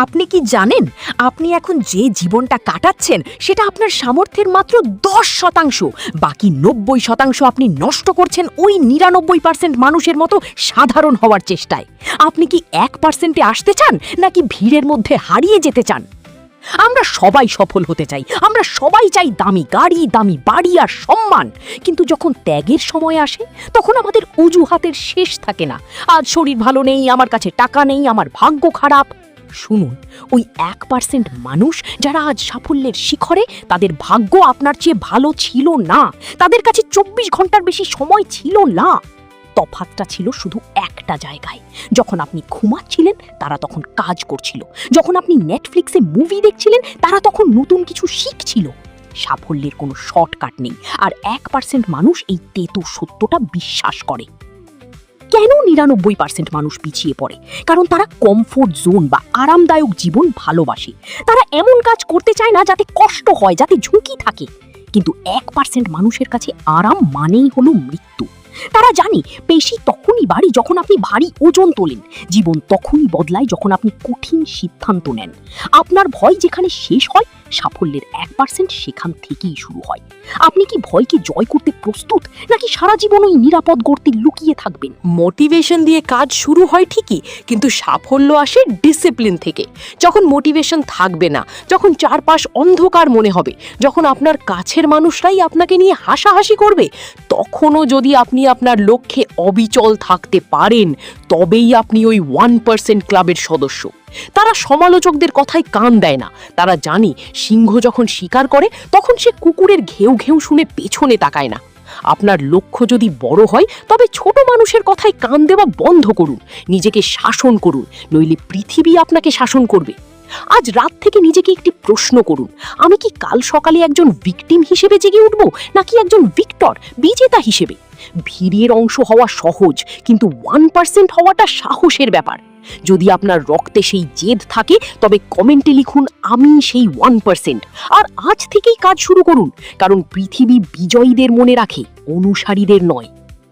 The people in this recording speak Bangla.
আপনি কি জানেন আপনি এখন যে জীবনটা কাটাচ্ছেন সেটা আপনার সামর্থ্যের মাত্র 10%। বাকি 90% আপনি নষ্ট করছেন ওই 99% মানুষের মতো সাধারণ হওয়ার চেষ্টায়। আপনি কি 1%-এ আসতে চান নাকি ভিড়ের মধ্যে হারিয়ে যেতে চান? আমরা সবাই সফল হতে চাই, আমরা সবাই চাই দামি গাড়ি, দামি বাড়ি আর সম্মান। কিন্তু যখন ত্যাগের সময় আসে তখন আমাদের অজুহাতের শেষ থাকে না। আজ শরীর ভালো নেই, আমার কাছে টাকা নেই, আমার ভাগ্য খারাপ। শুনুন, ওই 1% মানুষ যারা আজ সাফল্যের শিখরে, তাদের ভাগ্য আপনার চেয়ে ভালো ছিল না, তাদের কাছে 24 ঘন্টার বেশি সময় ছিল না। তফাৎটা ছিল শুধু একটা জায়গায়। যখন আপনি ঘুমাচ্ছিলেন তারা তখন কাজ করছিল, যখন আপনি নেটফ্লিক্সে মুভি দেখছিলেন তারা তখন নতুন কিছু শিখছিল। সাফল্যের কোনো শর্টকাট নেই, আর 1% মানুষ এই তেতো সত্যটা বিশ্বাস করে। কেন 99% মানুষ পিছিয়ে পড়ে? কারণ তারা কমফোর্ট জোন বা আরামদায়ক জীবন ভালোবাসে। তারা এমন কাজ করতে চায় না যাতে কষ্ট হয়, যাতে ঝুঁকি থাকে। কিন্তু 1% মানুষের কাছে আরাম মানেই হলো মৃত্যু। তারা জানে পেশি তখনই বাড়ি যখন আপনি ভারী ওজন তোলেন, জীবন তখনই বদলায় যখন আপনি কঠিন সিদ্ধান্ত নেন। আপনার ভয় যেখানে শেষ হয়, সাফল্যের 1% সেখান থেকেই শুরু হয়। আপনি কি ভয়কে জয় করতে প্রস্তুত, নাকি সারা জীবন ওই নিরাপদ গর্তে লুকিয়ে থাকবেন? মোটিভেশন দিয়ে কাজ শুরু হয় ঠিকই, কিন্তু সাফল্য আসে ডিসিপ্লিন থেকে। যখন মোটিভেশন থাকবে না, যখন চারপাশ অন্ধকার মনে হবে, যখন আপনার কাছের মানুষরাই আপনাকে নিয়ে হাসাহাসি করবে, তখনও যদি আপনি আপনার লক্ষ্যে অবিচল থাকতে পারেন, তবেই আপনি ওই 1% ক্লাবের সদস্য। তারা সমালোচকদের কথায় কান দেয় না। তারা জানে সিংহ যখন শিকার করে তখন সে কুকুরের ঘেউ ঘেউ শুনে পেছনে তাকায় না। আপনার লক্ষ্য যদি বড় হয় তবে ছোট মানুষের কথায় কান দেওয়া বন্ধ করুন, নিজেকে শাসন করুন, নইলে পৃথিবী আপনাকে শাসন করবে। আজ রাত থেকে নিজেকে একটি প্রশ্ন করুন, আমি কি কাল সকালে একজন ভিকটিম হিসেবে জেগে উঠব, নাকি একজন ভিক্টর, বিজেতা হিসেবে? ভিড়ের অংশ হওয়া সহজ, কিন্তু 1% হওয়াটা সাহসের ব্যাপার। যদি আপনার রক্তে সেই জেদ থাকে তবে কমেন্টে লিখুন, আমি সেই 1%। আর আজ থেকেই কাজ শুরু করুন, কারণ পৃথিবী বিজয়ীদের মনে রাখে, অনুসারীদের নয়।